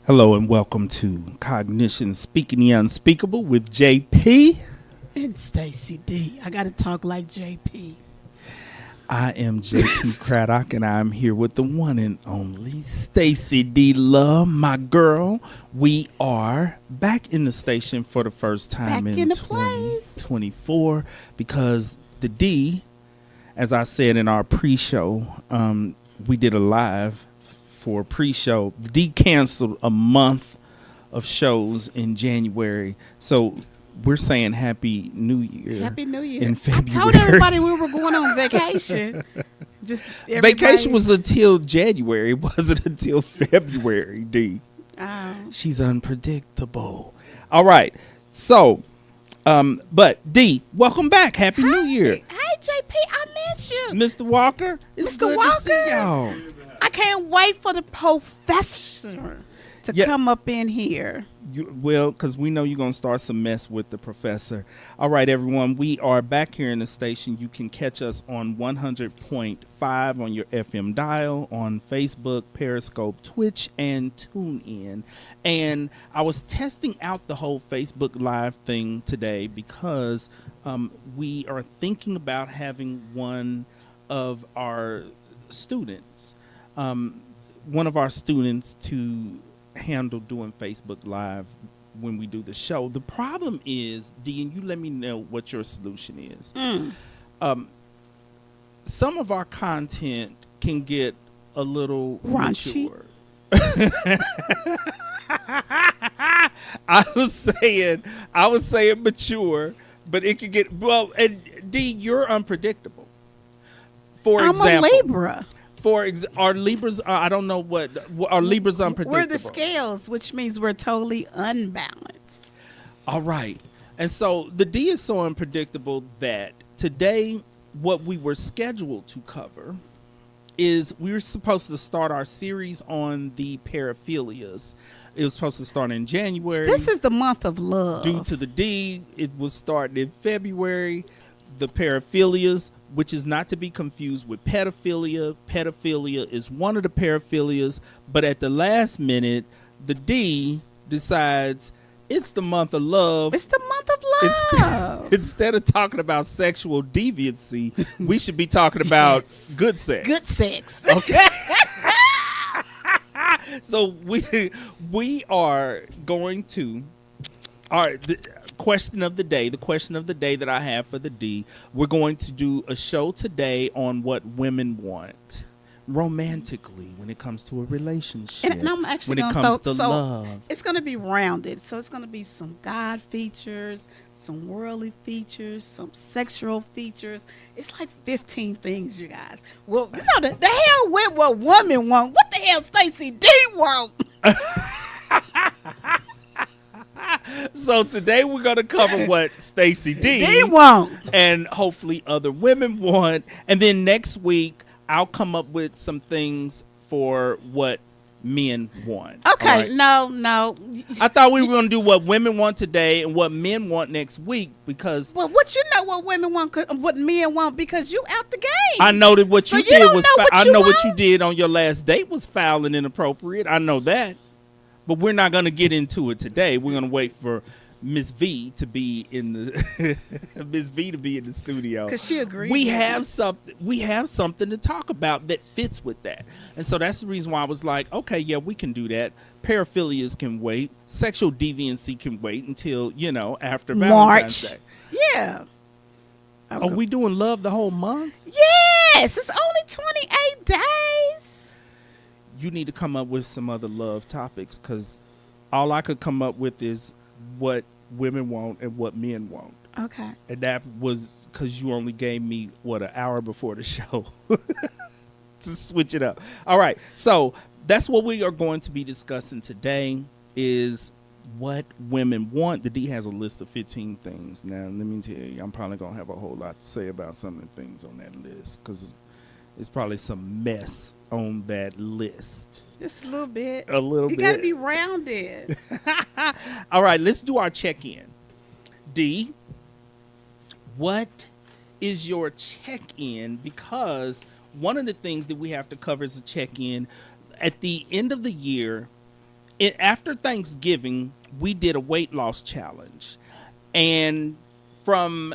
Hello and welcome to Cognitions, Speaking the Unspeakable with JP. And Stacy D. I got to talk like JP. I am JP Craddock and I'm here with the one and only Stacy D. Love, my girl. We are back in the station for the first time Back in the place. 2024 because the D, as I said in our pre-show, we did a live for pre-show. The D canceled a month of shows in January. So we're saying Happy New Year. Happy New Year. In February. I told everybody we were going on vacation. Vacation was until January. It wasn't until February, D. Oh. She's unpredictable. All right. So, but D, welcome back. Happy New Year. Hi, JP. I miss you. Mr. Walker, it's Mr. good Walker. to see y'all. I can't wait for the professor to come up in here. Well, because we know you're going to start some mess with the professor. All right, everyone. We are back here in the station. You can catch us on 100.5 on your FM dial, on Facebook, Periscope, Twitch, and TuneIn. And I was testing out the whole Facebook Live thing today because we are thinking about having one of our students to handle doing Facebook Live when we do the show. The problem is, D, and you let me know what your solution is. Some of our content can get a little raunchy. Mature. I was saying mature, but it could get and D, you're unpredictable. I'm a Libra. Are Libras, I don't know what are Libras unpredictable? We're the scales, which means we're totally unbalanced. All right. And so the D is so unpredictable that today what we were scheduled to cover is we were supposed to start our series on the paraphilias. It was supposed to start in January. This is the month of love. Due to the D, it was starting in February. The paraphilias, which is not to be confused with pedophilia. Pedophilia is one of the paraphilias, but at the last minute, the D decides it's the month of love. It's the month of love. Instead of talking about sexual deviancy, we should be talking about good sex. Good sex. Okay. So we are going to the question of the day that I have for the D. We're going to do a show today on what women want romantically when it comes to a relationship. And I'm actually when it comes to love. It's going to be rounded. So it's going to be some God features, some worldly features, some sexual features. It's like 15 things, you guys. Well, you know, the hell with what women want. What the hell Stacy D want? So today we're going to cover what Stacy D want and hopefully other women want. And then next week I'll come up with some things for what men want. Okay, right? No. I thought we were going to do what women want today and what men want next week because... Well, what you know what women want, what men want, because you out the game. I know that what so you did was... I know what you did on your last date was foul and inappropriate. I know that. But we're not going to get into it today. We're going to wait for Miss V to be in the studio because she agreed. We have something to talk about that fits with that, and so that's the reason why I was like, okay, yeah, we can do that. Paraphilias can wait. Sexual deviancy can wait until after Valentine's Day. Yeah. Are we doing love the whole month? Yes, it's only 28 days. You need to come up with some other love topics because all I could come up with is what women want and what men want. Okay. And that was because you only gave me, an hour before the show to switch it up. All right. So that's what we are going to be discussing today is what women want. The D has a list of 15 things. Now, let me tell you, I'm probably going to have a whole lot to say about some of the things on that list because it's probably some mess on that list. Just a little bit. You got to be rounded. All right, let's do our check-in. D, what is your check-in? Because one of the things that we have to cover is a check-in. At the end of the year, after Thanksgiving, we did a weight loss challenge. And from,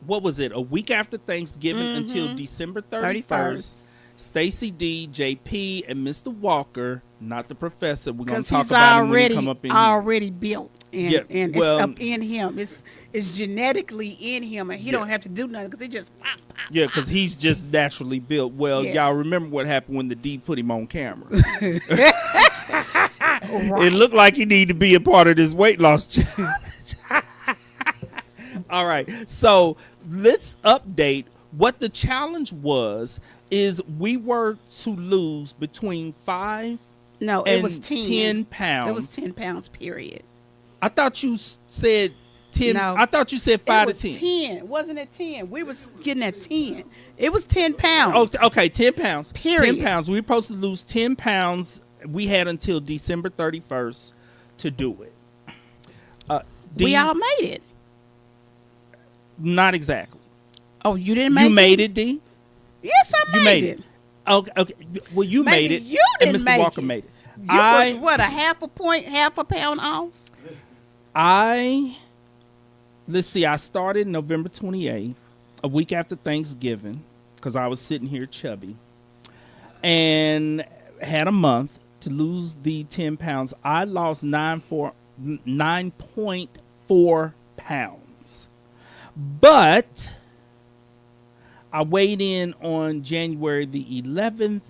what was it, a week after Thanksgiving until December 31st, Stacy D, JP, and Mr. Walker, not the professor, we're going to talk about him when he come up in already built. And, Yeah, and well- it's up in him. It's genetically in him, and he don't have to do nothing because he just pop, pop. Yeah, because he's just naturally built. Well, Yeah. y'all remember what happened when the D put him on camera. Right. It looked like he needed to be a part of this weight loss challenge. All right, so let's update what the challenge was. Is we were to lose between 5 No, and it was 10 pounds. It was 10 pounds, period. I thought you said 10. No. I thought you said 5 it was to 10. 10. Wasn't it 10? We was getting at 10. It was 10 pounds. Oh, okay, 10 pounds. Period. 10 pounds. We were supposed to lose 10 pounds. We had until December 31st to do it. D, We all made it. not exactly. Oh, you didn't make it? You made it, D. Yes, I You made made it. Okay, okay. Well, you Maybe made it. you didn't and Mr. make Walker it. made it. You was what, a half a pound off? Let's see, I started November 28th, a week after Thanksgiving, because I was sitting here chubby, and had a month to lose the 10 pounds. I lost 9.4 pounds. But I weighed in on January the 11th.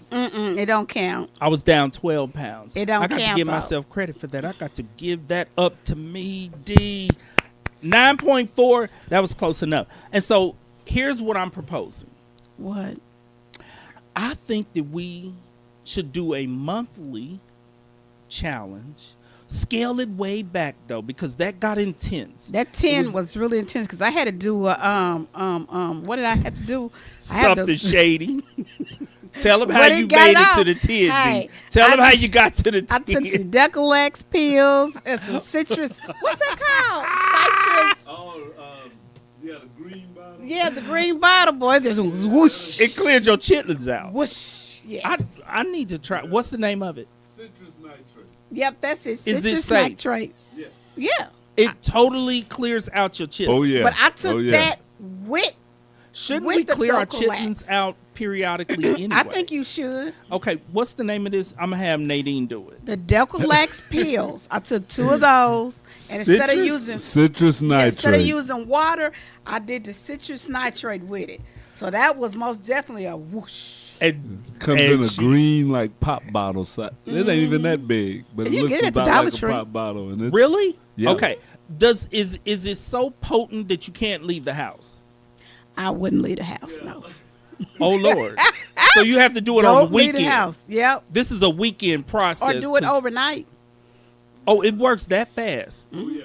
It don't count. I was down 12 pounds. It don't I got to count, give though. myself credit for that. I got to give that up to me, D. 9.4, that was close enough. And so here's what I'm proposing. What? I think that we should do a monthly challenge. Scale it way back, though, because that got intense. That 10 was really intense because I had to do what did I have to do? I had Something to, shady. Tell them how But it you got made off. it to the 10, Hey, D. Tell them I- how you got to the 10. I took some Decalex pills and some citrus. What's that called? Citrus. Yeah, the green bottle. Yeah, the green bottle, boy. It just whoosh. It cleared your chitlins out. Whoosh. Yes. I need to try. What's the name of it? Citrus nitrate. Yep, that's it. Is it Citrus safe? nitrate. Yes. Yeah. It totally clears out your chitlins. Oh yeah. But I took that with. Shouldn't with we the clear our Docalax. chitlins out periodically anyway? I think you should. Okay, what's the name of this? I'm going to have Nadine do it. The Decalex pills. I took 2 of those, and instead of using citrus nitrate. instead of using water, I did the citrus nitrate with it. So that was most definitely a whoosh. And, comes and in a she- green like pop bottle. It ain't even that big, but And it you looks get it at the about Dollar like a Tree. pop bottle. And it's, Really? Yeah. Okay. Is it so potent that you can't leave the house? I wouldn't leave the house, no. Oh, Lord. So you have to do it on Don't the leave weekend. the house. Yep. This is a weekend process. Or do it 'cause- overnight. Oh, it works that fast. Oh, yeah.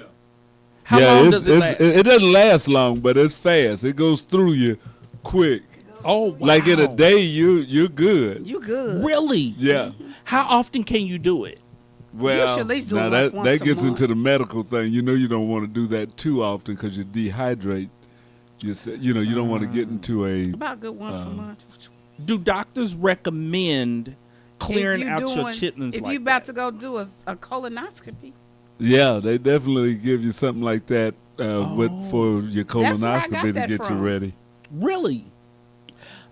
How yeah, long it's- does it last? It doesn't last long, but it's fast. It goes through you quick. Oh, wow. Like in a day, you're good. You good. Really? Yeah. How often can you do it? Well, should at least do now it like that once that a gets month. into the medical thing. You know, you don't want to do that too often because you dehydrate. You don't want to get into a. About good once a month. Do doctors recommend clearing If you out your doing- chitlins If like you about that? to go do a colonoscopy, Yeah, they definitely give you something like that for your That's where I got colonoscopy to that get you from. ready. Really?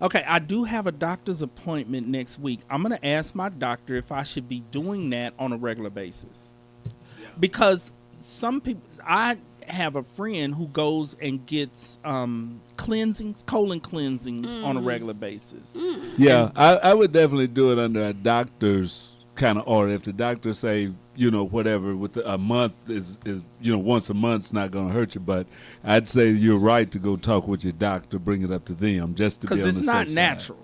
Okay, I do have a doctor's appointment next week. I'm going to ask my doctor if I should be doing that on a regular basis. Because some people, I have a friend who goes and gets cleansings, colon cleansings on a regular basis. Yeah, I would definitely do it under a doctor's kind of order. If the doctor say, whatever, with a month is once a month's not going to hurt you. But I'd say you're right to go talk with your doctor, bring it up to them just to be on Because the it's safe not side. natural.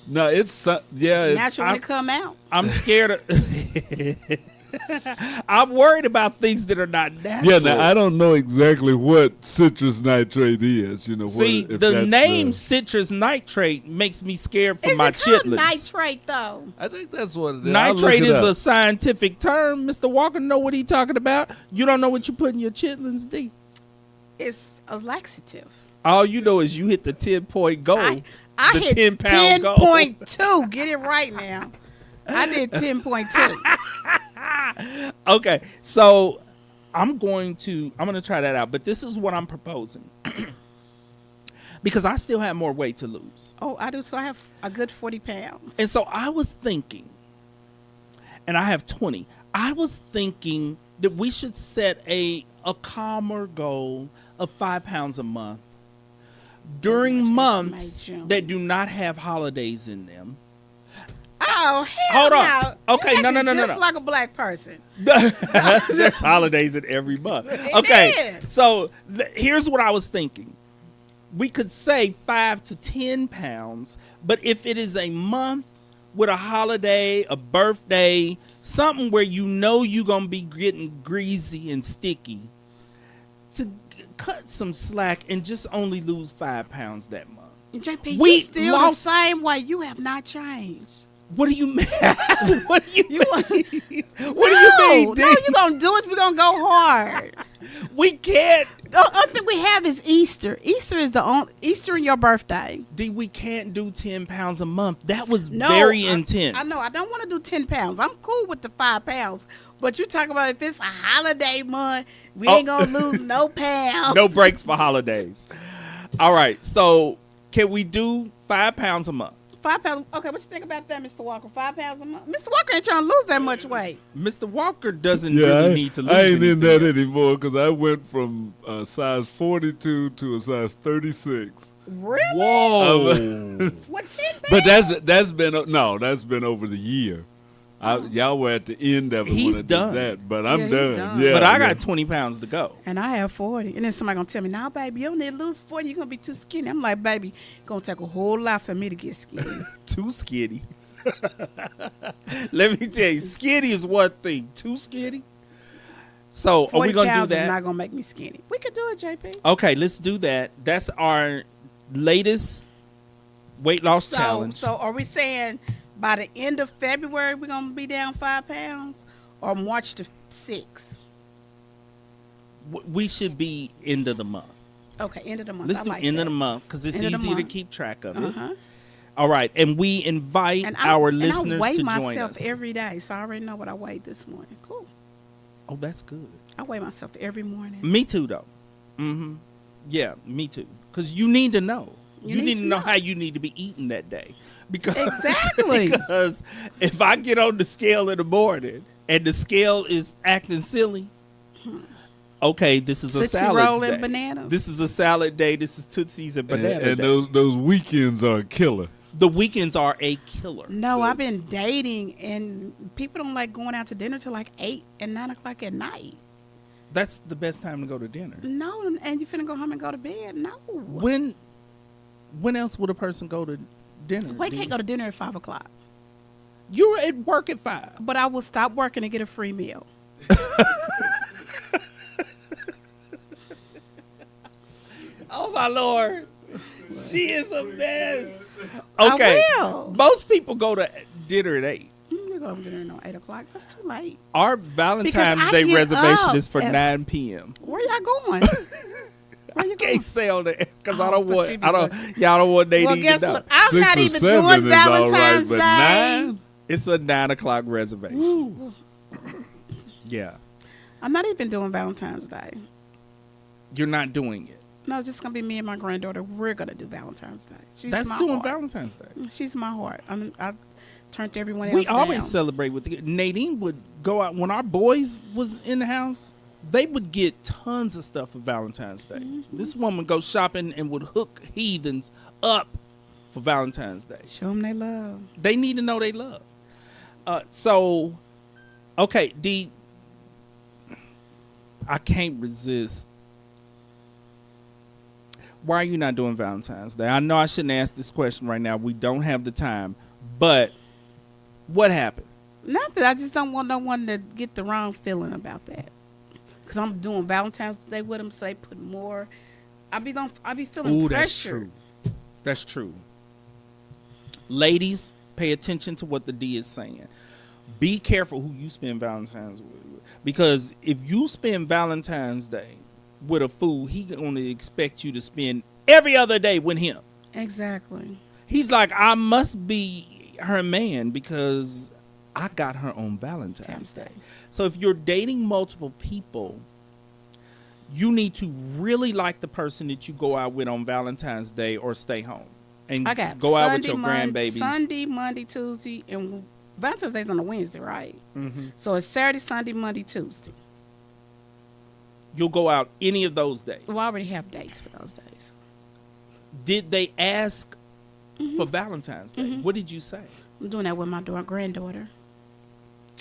No, it's it's natural when I'm- it come out. I'm scared of... I'm worried about things that are not natural. Yeah, now I don't know exactly what citrus nitrate is. See, if the that's, name citrus nitrate makes me scared for Is my it called chitlins. nitrate though? I think that's what it is. I'll look Nitrate it is up. a scientific term. Mr. Walker know what he talking about. You don't know what you put in your chitlins, D. It's a laxative. All you know is you hit the 10-point goal. I the hit 10-pound goal. 10.2. Get it right now. I did 10.2. Okay, so I'm gonna try that out, but this is what I'm proposing. Because I still have more weight to lose. Oh, I do. So I have a good 40 pounds. And so I was thinking, and I have 20. I was thinking that we should set a calmer goal of 5 pounds a month during months that do not have holidays in them. Oh, hell Hold on. no. Okay, You no. acting just like a black person. There's holidays in every month. Okay, is. so here's what I was thinking. We could say 5 to 10 pounds, but if it is a month with a holiday, a birthday, something where you know you're going to be getting greasy and sticky, to cut some slack and just only lose 5 pounds that month. JP, We you still lost- the same way. You have not changed. What do you mean? What do you mean? What do you mean, No, D? you're going to do it. We're going to go hard. We can't. The only thing we have is Easter. Easter is Easter and your birthday. D, we can't do 10 pounds a month. That was No, very intense. I know. I don't want to do 10 pounds. I'm cool with the 5 pounds. But you talk about if it's a holiday month, we ain't going to lose no pounds. No breaks for holidays. All right. So can we do 5 pounds a month? 5 pounds. Okay, what you think about that, Mr. Walker? 5 pounds a month? Mr. Walker ain't trying to lose that much weight. Mr. Walker doesn't really need to lose I ain't in that anything. anymore because I went from size 42 to a size 36. Really? Whoa. What, 10 pounds? But that's been over the year. Y'all were at the end of it. He's when I did done. That, but I'm Yeah, he's done. done. Yeah, But I yeah. got 20 pounds to go. And I have 40. And then somebody going to tell me, now, baby, you don't need to lose 40. You're going to be too skinny. I'm like, baby, going to take a whole lot for me to get skinny. Too skinny. Let me tell you, skinny is one thing. Too skinny. So are 40 we going to do pounds is that? not going to make me skinny. We could do it, JP. Okay, let's do that. That's our latest weight loss challenge. So are we saying by the end of February we're going to be down 5 pounds or March the 6th? We should be end of the month. Okay, end of the month. Let's I do like end that. of the month because it's End of the easier to month. keep track of it. Uh-huh. All right, and we invite our listeners and I weigh to join myself us. every day, so I already know what I weighed this morning. Cool. Oh, that's good. I weigh myself every morning. Me too, though. Mm-hmm. Yeah, me too. Because you need to know. You need to know how you need to be eating that day. Because, Exactly. because if I get on the scale in the morning and the scale is acting silly, okay, this is a Tootsie salad Roll day. and bananas. This is a salad day. This is Tootsies and banana And day. those weekends are a killer. The weekends are a killer. No, I've been dating, and people don't like going out to dinner till like 8 and 9 o'clock at night. That's the best time to go to dinner. No, and you finna go home and go to bed? No. When else would a person go to dinner? Well, you can't go to dinner at 5 o'clock. You're at work at 5. But I will stop working and get a free meal. Oh my Lord, she is a mess. I Okay, will. most people go to dinner at 8. You go to dinner at 8 o'clock. That's too late. Our Because Valentine's I Day get reservation up is for at- 9 p.m. Where y'all going? Where you going? Can't say on there because I Oh, don't but want. you be I don't. Y'all don't want Nadine Well, to guess know. what? I'm 6 not or even 7 doing is all right, Valentine's but Day. 9? It's a 9 o'clock reservation. Ooh. Yeah, I'm not even doing Valentine's Day. you're not doing it. No, it's just gonna be me and my granddaughter. We're gonna do Valentine's Day. She's That's my doing heart. Valentine's Day. She's my heart. I turned everyone else We always down. celebrate with Nadine would go out when our boys was in the house. They would get tons of stuff for Valentine's Day. Mm-hmm. This woman go shopping and would hook heathens up for Valentine's Day. Show them they love. They need to know they love. So, okay, D. I can't resist. Why are you not doing Valentine's Day? I know I shouldn't ask this question right now. We don't have the time. But what happened? Nothing. I just don't want no one to get the wrong feeling about that. Because I'm doing Valentine's Day with them, so they put more. I be feeling Ooh, pressure. that's true. That's true. Ladies, pay attention to what the D is saying. Be careful who you spend Valentine's with. Because if you spend Valentine's Day with a fool, he going to expect you to spend every other day with him. Exactly. He's like, I must be her man because I got her on Valentine's Valentine's Day. Day. So if you're dating multiple people, you need to really like the person that you go out with on Valentine's Day or stay home and I got go out with Sunday, your grandbabies. Sunday, Monday, Tuesday, and Valentine's Day's on a Wednesday, right? Mm-hmm. So it's Saturday, Sunday, Monday, Tuesday. You'll go out any of those days. Well, I already have dates for those days. Did they ask for Valentine's Day? What did you say? I'm doing that with my granddaughter.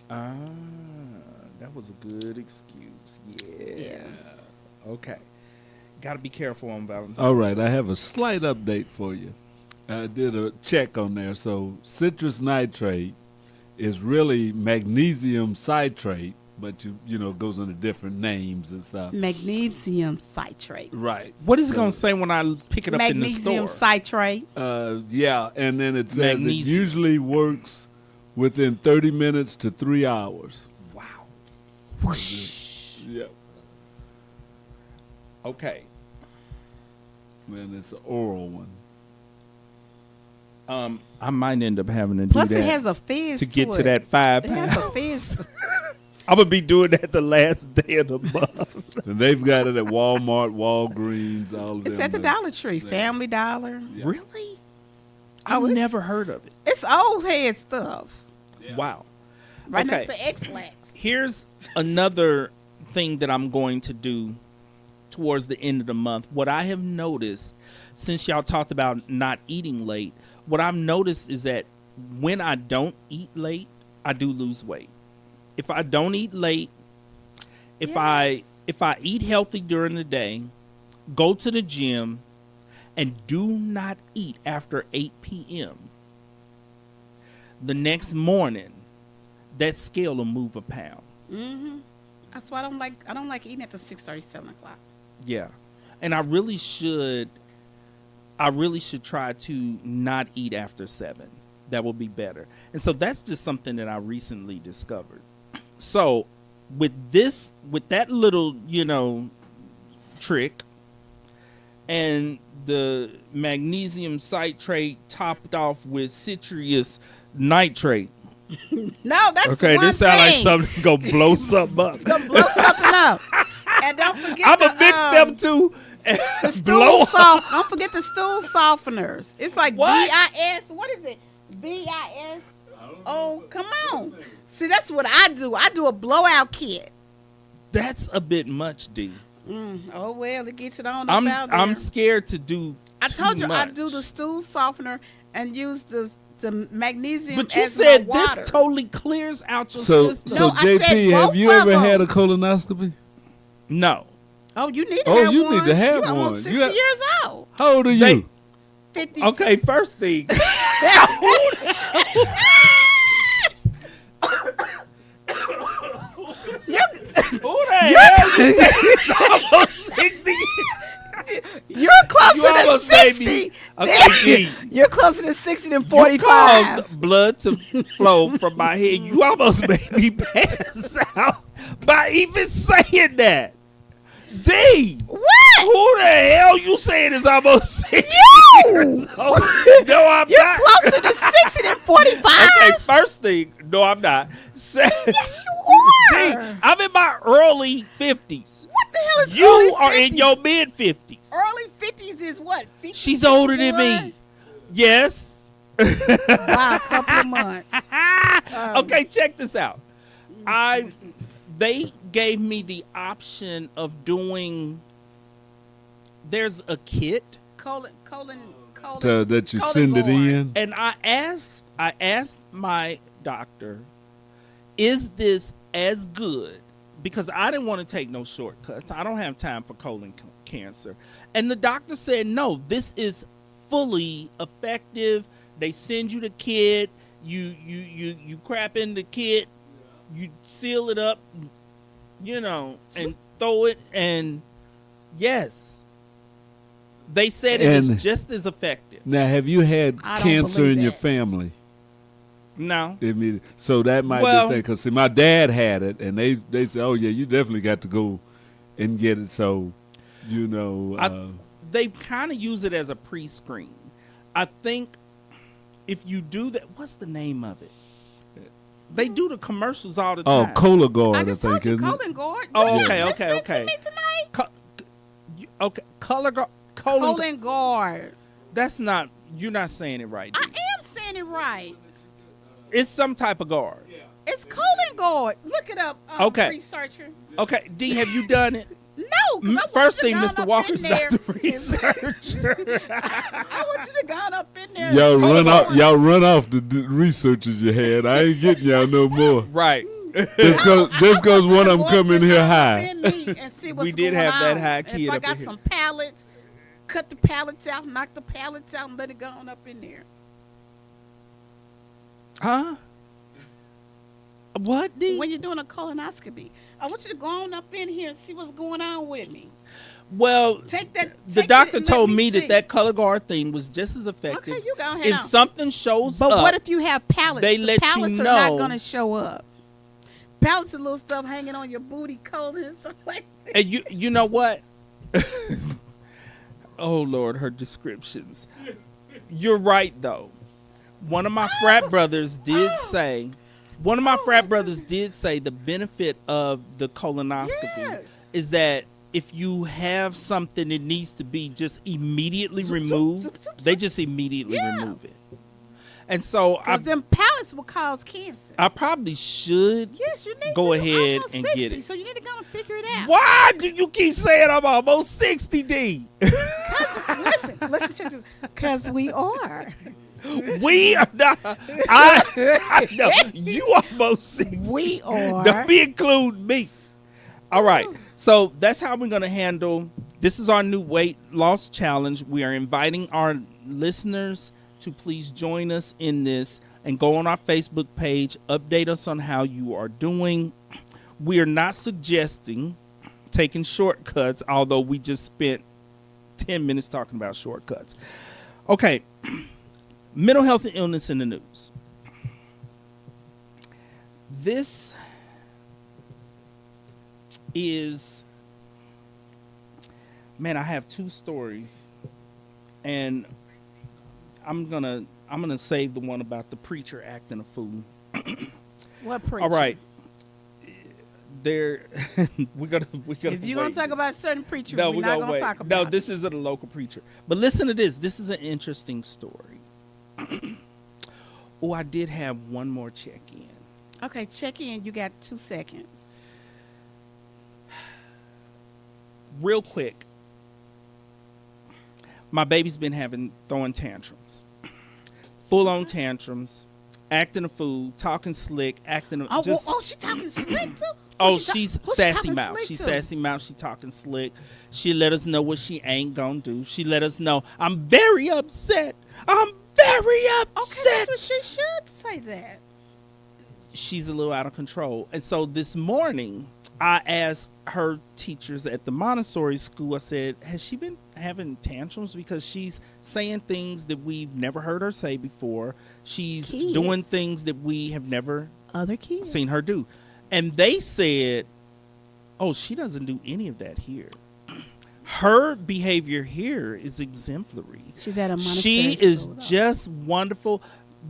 Ah, that was a good excuse. Yeah. Okay. Got to be careful on Valentine's All right, I have a slight update for you. I did a check on there. So citrus nitrate is really magnesium citrate, but you know, it goes under different names and stuff. Magnesium citrate. Right. What is it going to say when I pick it up in the Magnesium store? citrate. Yeah, and then it says it Magnesium. usually works within 30 minutes to 3 hours. Wow. Whoosh. Yeah. Okay. And it's an oral one. I might end up having to Plus, do that it has a fizz to get it. to that 5 It has pounds. a fizz. I'm going to be doing that the last day of the month. And they've got it at Walmart, Walgreens, all of them. It's at the Dollar Tree, Family Dollar. Yeah. Really? Oh, I've it's- never heard of it. It's old head stuff. Yeah. Wow. Right Okay. next to X-Lax. Here's another thing that I'm going to do towards the end of the month. What I have noticed, since y'all talked about not eating late, what I've noticed is that when I don't eat late, I do lose weight. If I don't eat late, if I eat healthy during the day, go to the gym, and do not eat after 8 p.m., the next morning, that scale will move a pound. Mm-hmm. That's why I don't like eating after 6:30, 7 o'clock. Yeah. And I really should try to not eat after 7. That will be better. And so that's just something that I recently discovered. So with that little, trick and the magnesium citrate topped off with citrus nitrate. No, that's Okay, one this sounds like thing. something that's gonna blow something up. It's gonna blow something up. And don't forget I'm gonna mix them two and the blow stool up. Don't forget the stool softeners. It's like What? BIS. What is it? BIS. Oh, come on. See, that's what I do. I do a blowout kit. That's a bit much, D. Oh well, it gets it on I'm about there. I'm scared to do. I told too you I much. do the stool softener and use the magnesium. But you as said my water. this totally clears out your So, system. so No, I said JP, have both you of ever them. had a colonoscopy? No. Oh, you need to Oh, have you one. need to have You're almost one. 60 years old. How old are They- you? 50. Okay, first thing. Who the hell you said is almost 60? You're closer You to almost made 60. me- Okay, You're closer to 60 than You 45. caused blood to flow from my head. You almost made me pass out by even saying that. D. What? Who the hell you saying is almost 60 You! years old? No, I'm You're not. closer to 60 than 45. Okay, first thing, no, I'm not. Yes, you D, are. I'm in my early 50s. What the hell is You early are 50s? in your mid 50s. Early 50s is what? 50, She's older than 51? me. Yes. By a couple of months. Okay, check this out. They gave me the option of doing. There's a kit, Colon. That you send it Colon in? and I asked my doctor, "Is this as good?" Because I didn't want to take no shortcuts. I don't have time for colon cancer. And the doctor said, "No, this is fully effective. They send you the kit. You crap in the kit. You seal it up, and throw it. And yes, they said it is And- just as effective. Now, have you had I don't cancer believe in your that. family? No, So that might Well- be the thing. Because, see, my dad had it, and they said, oh, yeah, you definitely got to go and get it. So, they kind of use it as a pre-screen. I think if you do that, what's the name of it? They do the commercials all the Oh, time. Cola Guard, I just think, told you, isn't it? colon guard. Oh, You okay, listening okay. to me tonight? Okay, colon. Colon guard. That's not. You're not saying it right. I D. am saying it right. It's some type of guard. It's colon guard. Look it up, Okay. researcher. Okay, D, have you done it? No, because I First want thing, you to Mr. gone Walker's up in not there the and- researcher. I want you to gone up in there. Y'all and- run Hold off. on. Y'all run off the researchers you had. I ain't getting y'all no more. Right. Just cause one of them Go come up in here up high. in me and see what's We did going have that on. high And kid if I up in got here. some pallets, cut the pallets out, knock the pallets out, and let it go on up in there. Huh? What, D? When you're doing a colonoscopy, I want you to go on up in here and see what's going on with me. Well, Take that. the take it doctor and let told me see. that color guard thing was just as effective. Okay, you go ahead If on. something shows But up, what if you have pallets? they The let you pallets are know. not going to show up. Pallets and little stuff hanging on your booty, colon and stuff like that. and you know what? Oh Lord, her descriptions. You're right though. One of my frat brothers did say. One of my frat brothers did say the benefit of the colonoscopy Yes. is that if you have something that needs to be just immediately Zoop, zoop, removed, zoop, zoop, they zoop. just immediately Yeah. remove it. And so Because them pallets will cause cancer. I probably should. Yes, you need Go to. ahead I'm almost and 60, get it. So you need to go and figure it out. Why do you keep saying I'm almost 60, D? Listen, check this. Because we are. We are not. I know you almost 60. We are. Don't be include me. All right. So that's how we're going to handle. This is our new weight loss challenge. We are inviting our listeners to please join us in this and go on our Facebook page. Update us on how you are doing. We are not suggesting taking shortcuts, although we just spent 10 minutes talking about shortcuts. Okay. Mental health and illness in the news. This is, man, I have two stories, and I'm gonna save the one about the preacher acting a fool. What preacher? All right, there we're gonna. If you're going to talk about a certain preacher, no, we're we're not gonna going wait. to talk about No, it. this isn't a local preacher. But listen to this. This is an interesting story. Oh, I did have one more check-in. Okay, check in. You got 2 seconds. Real quick. My baby's been throwing tantrums. Full-on tantrums. Acting a fool. Talking slick. Acting Oh, just... she talking slick too? Oh, Who she's who sassy talking mouth. slick She's to? sassy mouth. She talking slick. She let us know what she ain't gonna do. She let us know, I'm very upset. I'm very Okay, upset. that's what she should say that. She's a little out of control. And so this morning, I asked her teachers at the Montessori school, I said, has she been having tantrums? Because she's saying things that we've never heard her say before. She's Kids. doing things that we have never Other kids. seen her do. And they said, oh, she doesn't do any of that here. Her behavior here is exemplary. She's at a monastery She is school, though. just wonderful.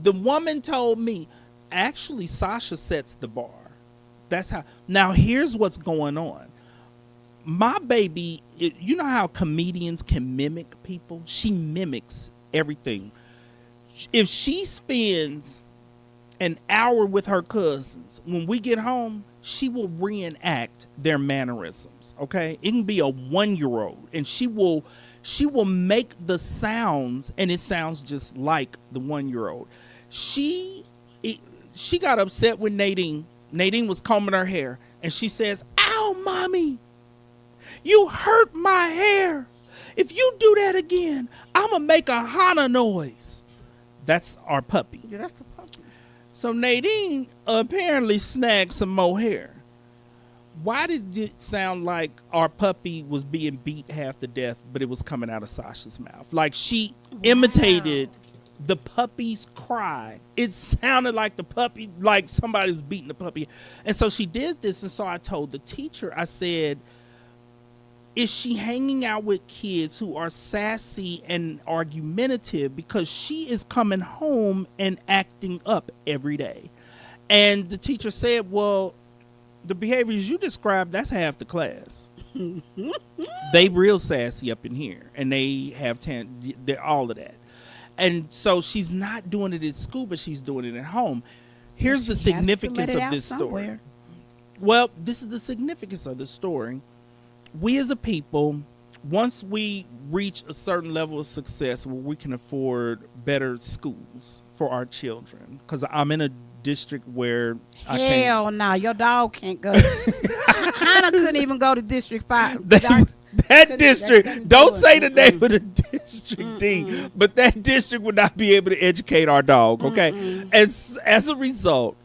The woman told me, actually, Sasha sets the bar. That's how. Now, here's what's going on. My baby, you know how comedians can mimic people? She mimics everything. If she spends an hour with her cousins, when we get home, she will reenact their mannerisms. Okay, it can be a 1-year-old, and she will make the sounds, and it sounds just like the 1-year-old. She got upset when Nadine was combing her hair, and she says, "Ow, mommy, you hurt my hair. If you do that again, I'm gonna make a Hana noise." That's our puppy. Yeah, that's the puppy. So Nadine apparently snagged some more hair. Why did it sound like our puppy was being beat half to death, but it was coming out of Sasha's mouth? Like she imitated the puppy's cry. It sounded like the puppy, like somebody was beating the puppy. And so she did this, and so I told the teacher, I said, is she hanging out with kids who are sassy and argumentative? Because she is coming home and acting up every day. And the teacher said, well, the behaviors you described, that's half the class. They real sassy up in here, and they have they're all of that. And so she's not doing it at school, but she's doing it at home. Here's the significance of this story. Well, this is the significance of the story. We as a people, once we reach a certain level of success where we can afford better schools for our children, because I'm in a district where hell no, your dog can't go. Hannah couldn't even go to District 5. That district, don't say the name of the district, D, but that district would not be able to educate our dog, okay? As a result,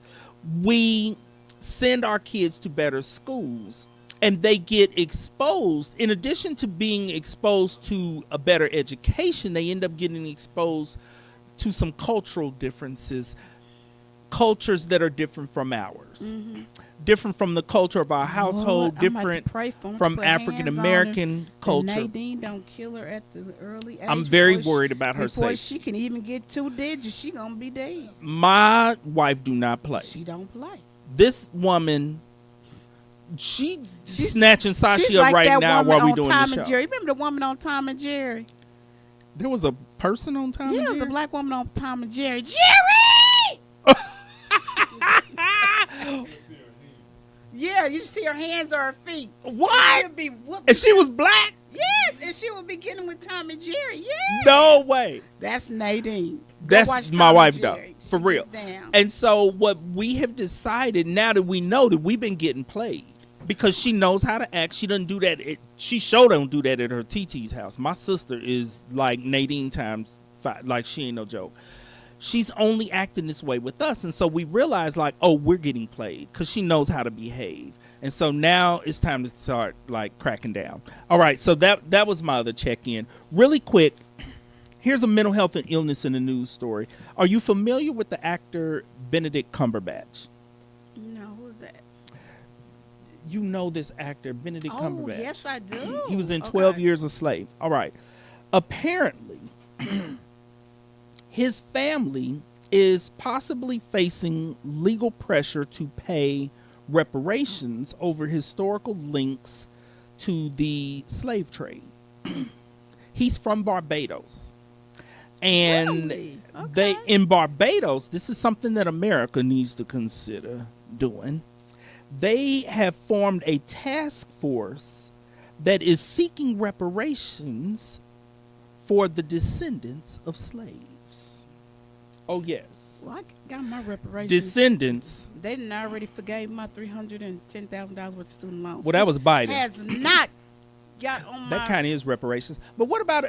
we send our kids to better schools, and they get exposed. In addition to being exposed to a better education, they end up getting exposed to some cultural differences, cultures that are different from ours, different from the culture of our household, different from African American culture. Nadine don't kill her at the early age. I'm very worried about her safety. Before she can even get 2 digits, she gonna be dead. My wife do not play. She don't play. This woman, she's snatching Sasha like right now while we doing Tom the show. And Jerry. Remember the woman on Tom and Jerry? There was a person on Tom and Jerry? Yeah, it was a black woman on Tom and Jerry. Jerry! Yeah, you see her hands or her feet. What? And she was black? Yes, and she would be getting with Tom and Jerry. Yeah. No way. That's Nadine. That's my wife, though. For real. Down. And so what we have decided, now that we know that we've been getting played, because she knows how to act. She doesn't do that. She sure don't do that at her TT's house. My sister is like Nadine times 5. Like, she ain't no joke. She's only acting this way with us. And so we realize, like, oh, we're getting played, because she knows how to behave. And so now it's time to start, like, cracking down. All right, so that was my other check-in. Really quick, here's a mental health and illness in the news story. Are you familiar with the actor Benedict Cumberbatch? No, who's that? You know this actor, Benedict Cumberbatch. Oh, yes, I do. He was in 12 Years a Slave. All right. Apparently, his family is possibly facing legal pressure to pay reparations over historical links to the slave trade. He's from Barbados. And Really? Okay. they in Barbados, this is something that America needs to consider doing. They have formed a task force that is seeking reparations for the descendants of slaves. Oh, yes. Well, I got my reparations. Descendants. They didn't already forgave my $310,000 worth of student loans. Well, that was Biden. Has not got on my. That kind of is reparations. But what about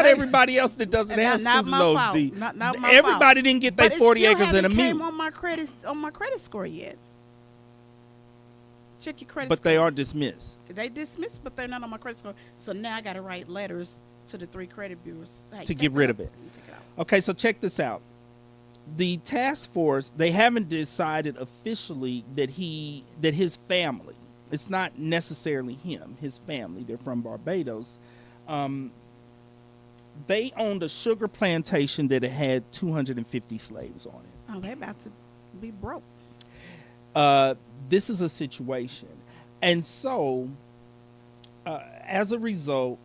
everybody else that doesn't have student loans? D? Not my Everybody fault. didn't get their 40 acres and a mule. Came on my credit score yet. Check your credit But score. they are dismissed. They dismissed, but they're not on my credit score. So now I got to write letters to the 3 credit bureaus. Hey, to get rid of it. Take it out. Okay, so check this out. The task force, they haven't decided officially that his family, it's not necessarily him, his family, they're from Barbados. They owned a sugar plantation that had 250 slaves on it. Oh, they're about to be broke. This is a situation. And so, as a result,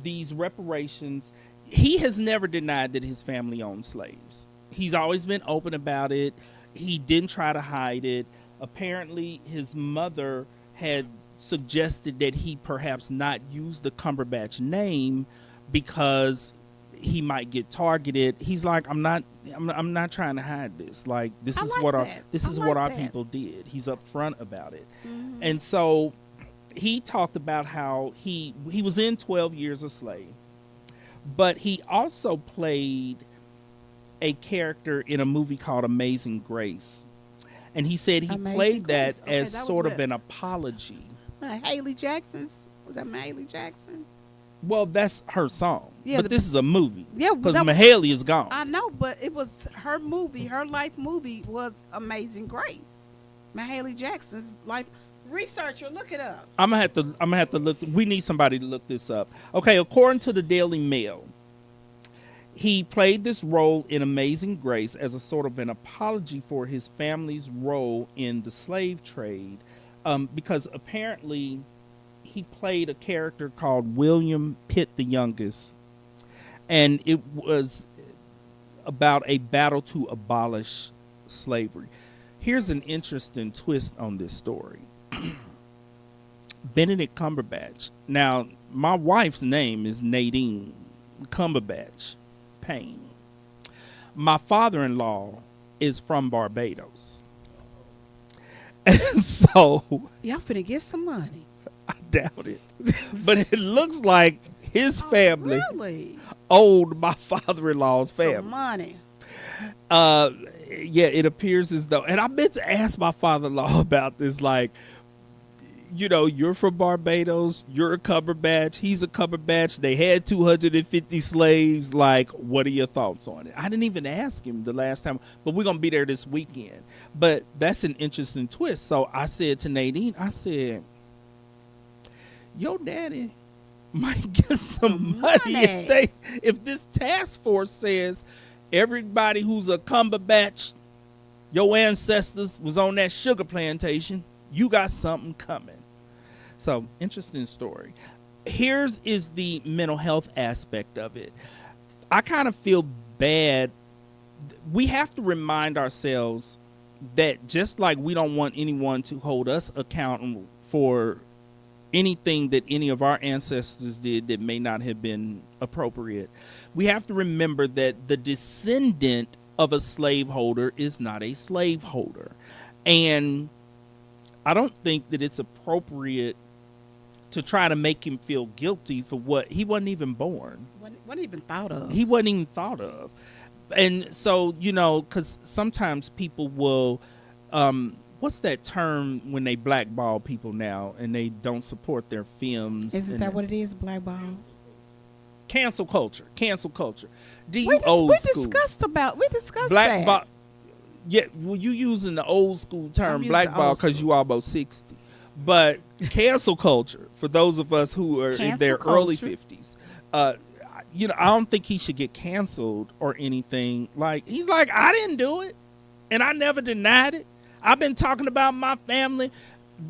these reparations, he has never denied that his family owned slaves. He's always been open about it. He didn't try to hide it. Apparently, his mother had suggested that he perhaps not use the Cumberbatch name because he might get targeted. He's like, I'm not trying to hide this. Like, this is what our people did. He's upfront about it. Mm-hmm. And so he talked about how he was in 12 Years a Slave, but he also played a character in a movie called Amazing Grace. And he said he played that as sort of an apology. Haley Jackson's. Was that Haley Jackson? Well, that's her song. Yeah, but this is a movie. Yeah, because Mahaley is gone. I know, but it was her movie. Her life movie was Amazing Grace. Mahaley Jackson's life. Researcher, look it up. I'm gonna have to look. We need somebody to look this up. Okay, according to the Daily Mail, He played this role in Amazing Grace as a sort of an apology for his family's role in the slave trade, because apparently he played a character called William Pitt the Youngest, and it was about a battle to abolish slavery. Here's an interesting twist on this story. Benedict Cumberbatch. Now, my wife's name is Nadine Cumberbatch Payne. My father-in-law is from Barbados. And so Y'all finna get some money. I doubt it. But it looks like his family Really? owed my father-in-law's Some family. money. Yeah, it appears as though, and I meant to ask my father-in-law about this, like, you know, you're from Barbados, you're a Cumberbatch, he's a Cumberbatch, they had 250 slaves, like, what are your thoughts on it? I didn't even ask him the last time, but we're going to be there this weekend. But that's an interesting twist. So I said to Nadine, I said, your daddy might get some money if this task force says everybody who's a Cumberbatch, your ancestors was on that sugar plantation, you got something coming. So, interesting story. Here's is the mental health aspect of it. I kind of feel bad. We have to remind ourselves that just like we don't want anyone to hold us accountable for anything that any of our ancestors did that may not have been appropriate, we have to remember that the descendant of a slaveholder is not a slaveholder. And I don't think that it's appropriate to try to make him feel guilty for what he wasn't even born. Wasn't even thought of. He wasn't even thought of. And so, you know, because sometimes people will, what's that term when they blackball people now and they don't support their films? Isn't that what it is, blackball? Cancel culture. Cancel culture. We school. discussed Blackball. that. Yeah, well, you using the old school term using blackball old because school. you almost 60. But cancel culture, for those of us who are in Cancel their early culture. 50s, you know, I don't think he should get canceled or anything. Like, he's like, I didn't do it, and I never denied it. I've been talking about my family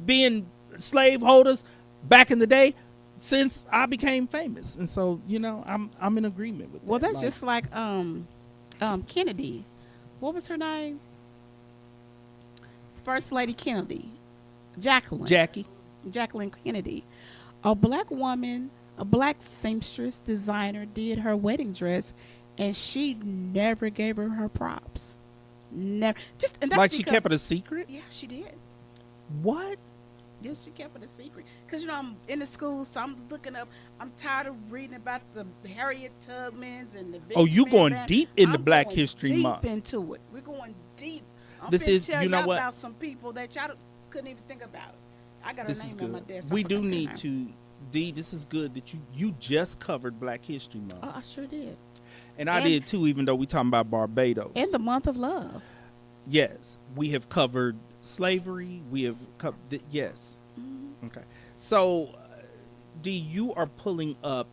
being slaveholders back in the day since I became famous. And so, you know, I'm in agreement with that. Well, that's just like Kennedy. What was her name? First Lady Kennedy. Jacqueline Kennedy. A black woman, a black seamstress designer did her wedding dress, and she never gave her props. Never. Just and that's like because, she kept it a secret? Yeah, she did. What? Yeah, she kept it a secret. Because, you know, I'm in the school, so I'm looking up. I'm tired of reading about the Harriet Tubmans and the Oh, you Benjamin going Band. deep into I'm Black going History deep Month. into it. We're going deep. I'm This finna is- tell you know y'all what? about some people that y'all couldn't even think about. I got This her is name on my good. desk. We I do forgot her need name. to, D, this is good that you just covered Black History Month. Oh, I sure did. And I and- did too, even though we talking about Barbados. In the month of love. Yes, we have covered slavery. We have covered, yes. Mm-hmm. Okay. So, D, you are pulling up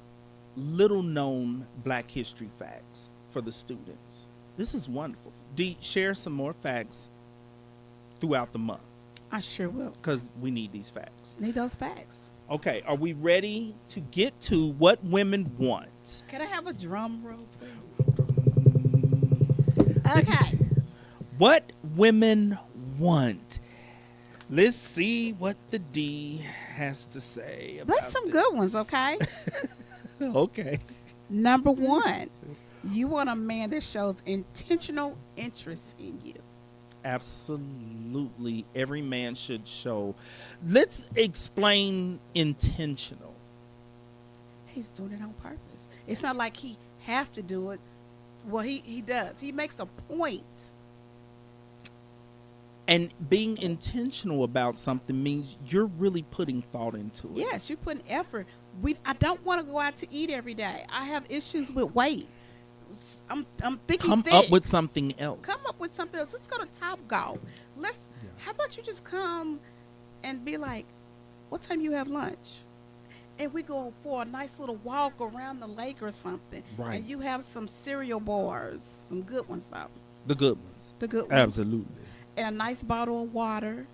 little known Black history facts for the students. This is wonderful. D, share some more facts throughout the month I sure will. because we need these facts. Need those facts. Okay, are we ready to get to what women want? Can I have a drum roll, please? Okay. What women want. Let's see what the D has to say about That's some this. good ones, okay? Okay. Number one, you want a man that shows intentional interest in you. Absolutely. Every man should show. Let's explain intentional. He's doing it on purpose. It's not like he have to do it. Well, he does. He makes a point. And being intentional about something means you're really putting thought into it. Yes, you're putting effort. I don't want to go out to eat every day. I have issues with weight. I'm thinking Come thick. up with something else. Come up with something else. Let's go to Top Golf. How about you just come and be like, what time you have lunch? and we go for a nice little walk around the lake or something. Right. And you have some cereal bars, some good ones though. The good ones. The good ones. Absolutely. And a nice bottle of water.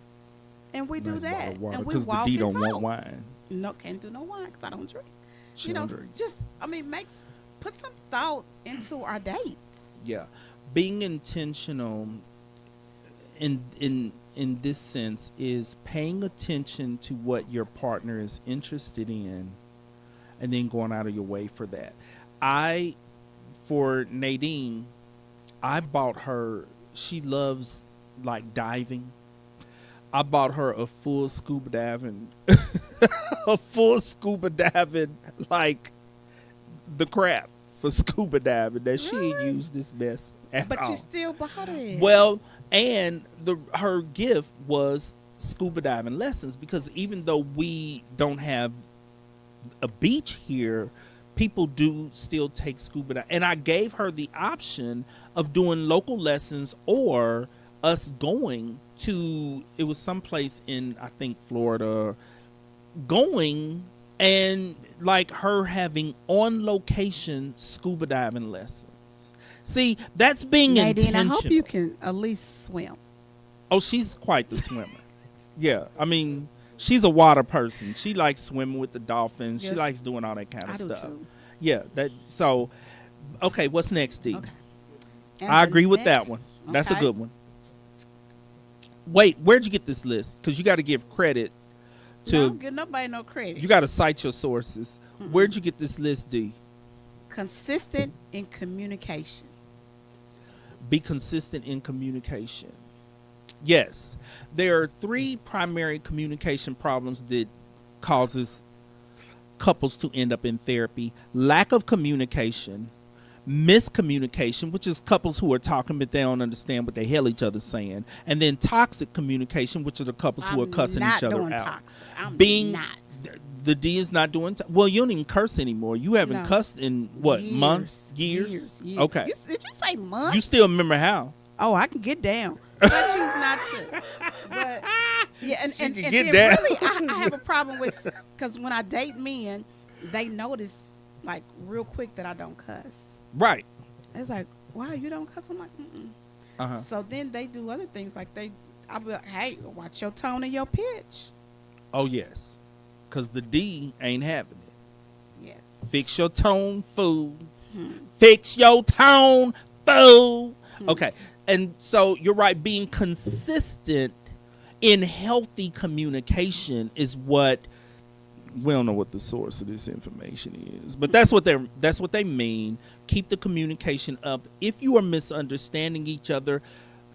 And we do Nice bottle that. of water, And we 'cause the walk D and don't talk. want wine. No, can't do no wine because I don't drink. She don't drink. Put some thought into our dates. Yeah, being intentional in this sense is paying attention to what your partner is interested in, and then going out of your way for that. For Nadine, I bought her. She loves like diving. I bought her a full scuba diving, like the crap for scuba diving that she ain't Really? used this mess at But all. you still bought it. Well, and her gift was scuba diving lessons, because even though we don't have a beach here, people do still take scuba diving. And I gave her the option of doing local lessons or us going to, it was someplace in, I think, Florida, going and like her having on location scuba diving lessons. See, that's being Nadine, intentional. I hope you can at least swim. Oh, she's quite the swimmer. Yeah, I mean, she's a water person. She likes swimming with the dolphins. She Yes. likes doing all that kind of I do stuff. too. Yeah, so okay, what's next, D? Okay. And I the agree with that next- one. That's a okay. good one. Wait, where'd you get this list? Because you got to give credit No, I to, don't give nobody no credit. you got to cite your sources. Where'd you get this list, D? Consistent in communication. Be consistent in communication. Yes, there are 3 primary communication problems that causes couples to end up in therapy: lack of communication, miscommunication, which is couples who are talking but they don't understand what the hell each other's saying, and then toxic communication, which are the couples who are cussing not each other doing out. toxic. I'm Being not. The D is not doing. Well, you don't even curse anymore. You haven't No. cussed in what, Years. months, years? Years. Okay, Did you say months? you still remember how? Oh, I can get down. But I choose not to. But yeah, and She and, can and get then down. really, I have a problem with, because when I date men, they notice like real quick that I don't cuss. Right. It's like, wow, you don't cuss? I'm like, mm-mm. Uh-huh. So then they do other things like I'll be like, hey, watch your tone and your pitch. Oh yes, because the D ain't having it. Yes. Fix your tone, fool. Fix your tone, fool. Okay, and so you're right. Being consistent in healthy communication is what, we don't know what the source of this information is, but that's what they mean. Keep the communication up. If you are misunderstanding each other,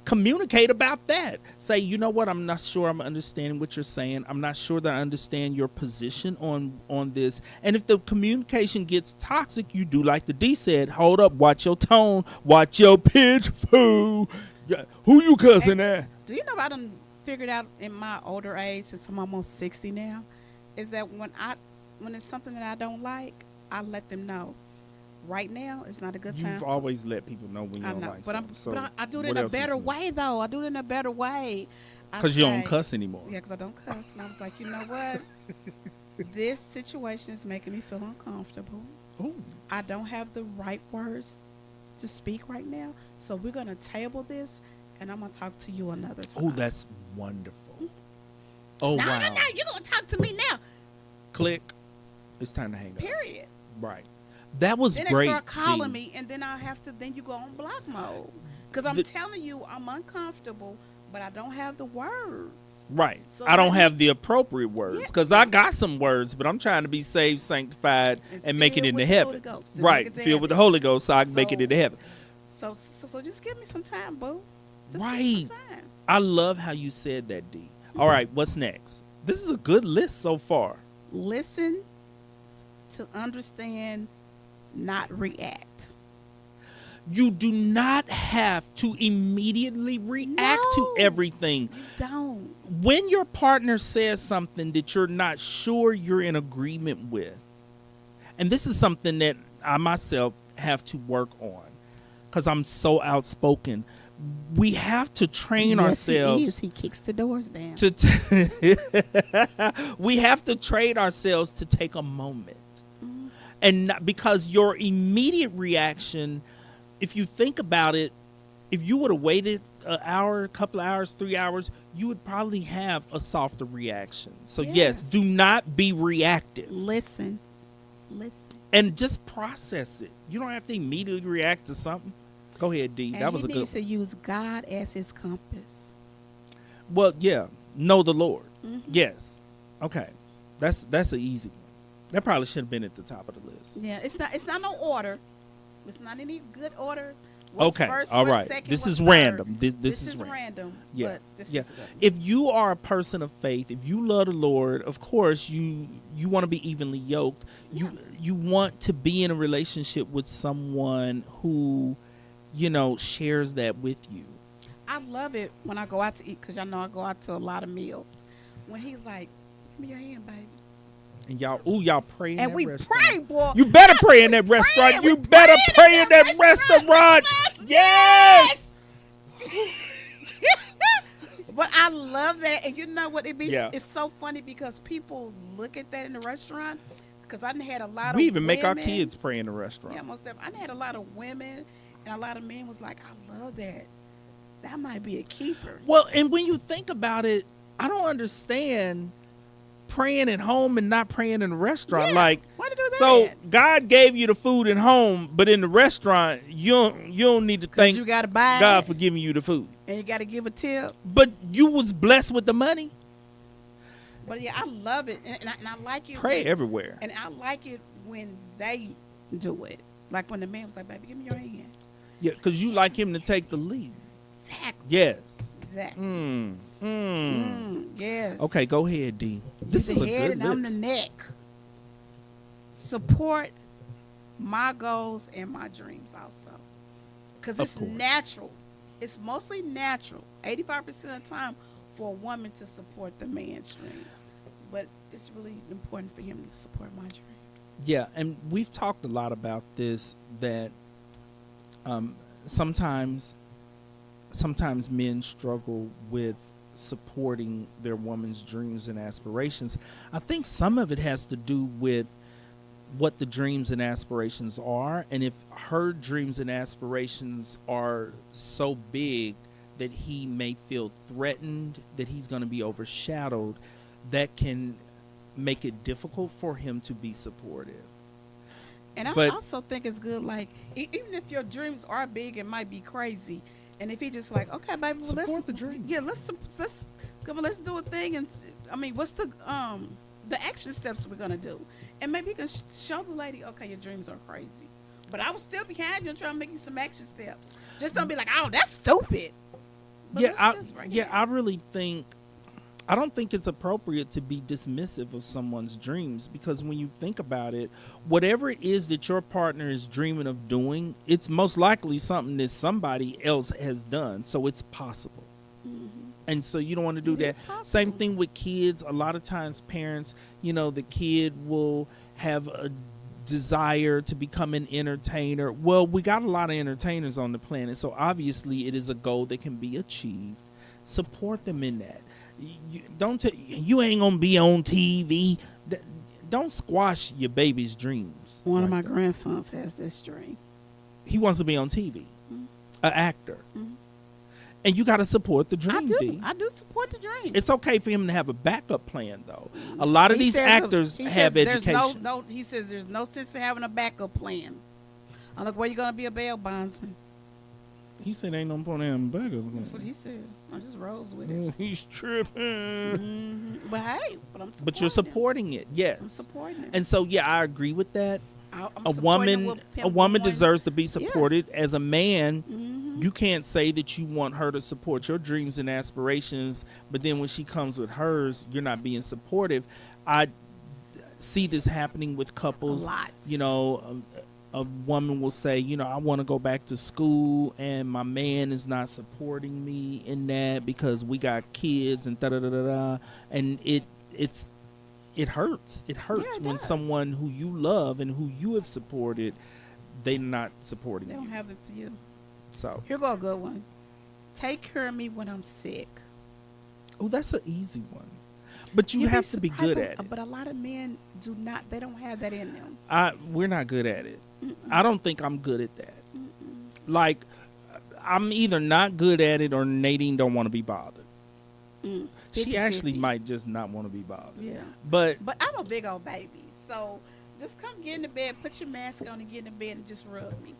communicate about that. Say, you know what, I'm not sure I'm understanding what you're saying. I'm not sure that I understand your position on this. And if the communication gets toxic, you do like the D said, hold up, watch your tone, watch your pitch, fool. Yeah, who you cussing at? Do you know I done figured out in my older age, since I'm almost 60 now, is that when it's something that I don't like, I let them know. Right now, it's not a good time. You've always let people know when you I don't know, like but something. I do it what in a else is better new? way, though. I do it in a better way. Because you don't say- cuss anymore. Yeah, because I don't cuss. And I was like, you know what? This situation is making me feel uncomfortable. Ooh. I don't have the right words to speak right now. So we're going to table this, and I'm going to talk to you another time. Oh, that's wonderful. Oh, no, wow. no, you're going to talk to me now. Click. It's time to hang up. Period. Right. That was Then great. they start calling D. me, and then then you go on block mode. Because I'm telling you, I'm uncomfortable, but I don't have the words. Right. So I don't let me- have the appropriate words Yeah. because I got some words, but I'm trying to be saved, sanctified, and make it filled into with the heaven. Holy Ghost, and Right. make it to Filled with the heaven. Holy Ghost so I can make it into heaven. So just give me some time, boo. Just Right. give me some time. I love how you said that, D. All right. What's next? This is a good list so far. Listen to understand, not react. You do not have to immediately react to No. everything. You don't. When your partner says something that you're not sure you're in agreement with, and this is something that I myself have to work on because I'm so outspoken. we have to train ourselves. He is. He kicks the doors down. We have to train ourselves to take a moment. And not, because your immediate reaction, if you think about it, if you would have waited an hour, a couple of hours, 3 hours, you would probably have a softer reaction. So yes, do not be reactive. Listen. And just process it. You don't have to immediately react to something. Go ahead, D. And that was a good he needs to use God as his compass. Well, yeah. Know the Lord. Yes. Okay. That's an easy one. That probably should have been at the top of the list. Yeah, it's not no order. It's not any good order. What's Okay. first, All what's right. second, this what's is third. random. This is random. random. Yeah. But this Yeah. is good. If you are a person of faith, if you love the Lord, of course you want to be evenly yoked. You want to be in a relationship with someone who, shares that with you. I love it when I go out to eat, because y'all know I go out to a lot of meals. When he's like, "Give me your hand, baby." And y'all pray in And that we restaurant. pray, boy. You better pray in that restaurant. You better pray in that restaurant. Yes. But I love that. And you know what? It's so funny because people look at that in the restaurant. Because I done had a lot of We even make our women- kids pray in the restaurant. Yeah, most definitely. I done had a lot of women and a lot of men was like, "I love that. That might be a keeper." Well, and when you think about it, I don't understand praying at home and not praying in the restaurant. Yeah, Like, why to do that? so God gave you the food at home, but in the restaurant, you don't need to thank you gotta buy God it, for giving you the food. and you gotta give a tip. But you was blessed with the money. But yeah, I love it, and I like it. Pray everywhere. And I like it when they do it. Like when the man was like, "Baby, give me your hand." Yeah, because you like him to take the lead. Exactly. Yes. Exactly. Yes. Okay, go ahead, D. This He's is the a head good and I'm list. the neck. Support my goals and my dreams also. Because Of it's course. natural. It's mostly natural. 85% of the time for a woman to support the man's dreams. But it's really important for him to support my dreams. Yeah, and we've talked a lot about this, that sometimes men struggle with supporting their woman's dreams and aspirations. I think some of it has to do with what the dreams and aspirations are, and if her dreams and aspirations are so big that he may feel threatened, that he's going to be overshadowed, that can make it difficult for him to be supportive. And I But- also think it's good, like, even if your dreams are big, it might be crazy. And if he just like, "Okay, baby, well, Support the dream. Yeah, let's come on, let's do a thing." And I mean, what's the action steps we're gonna do? And maybe he can show the lady, "Okay, your dreams are crazy, but I will still behind you and try to make you some action steps. Just don't be like, "Oh, that's stupid." But I really think, I don't think it's appropriate to be dismissive of someone's dreams, because when you think about it, whatever it is that your partner is dreaming of doing, it's most likely something that somebody else has done, so it's possible. And so you don't want to do It that. is possible. Same thing with kids. A lot of times parents, the kid will have a desire to become an entertainer. Well, we got a lot of entertainers on the planet, so obviously it is a goal that can be achieved. Support them in that. You ain't gonna be on TV. Don't squash your baby's dreams. One of my like that. grandsons has this dream. He wants to be on TV, an actor, and you got to support the dream. D. I do support the dream. It's okay for him to have a backup plan, though. A lot of these actors have education. He says there's no sense in having a backup plan. I'm like, "Where you gonna be a bail bondsman?" He said ain't no point in backup That's what plan. he said. I just rose with it. He's tripping. But hey, I'm supporting But you're him. supporting it, I'm yes. supporting it. And so, yeah, I agree with that. I'm A supporting him woman, with a him woman going- deserves to be supported. Yes. As a man, Mhm. you can't say that you want her to support your dreams and aspirations, but then when she comes with hers, you're not being supportive. I see this happening with couples. A lot. A woman will say, I want to go back to school, and my man is not supporting me in that because we got kids and da-da-da-da-da. And it hurts. It hurts Yeah, it when does. someone who you love and who you have supported, they're not supporting They don't you. have it for you. So, Here go a good one. take care of me when I'm sick. Oh, that's an easy one. But you You'd have to be surprised good at it. But a lot of men do not. They don't have that in them. We're not good at it. I don't think I'm good at that. Like, I'm either not good at it or Nadine don't want to be bothered. She actually 50-50. might just not want to be bothered. Yeah. But But I'm a big old baby, so just come get in the bed, put your mask on, and get in the bed and just rub me.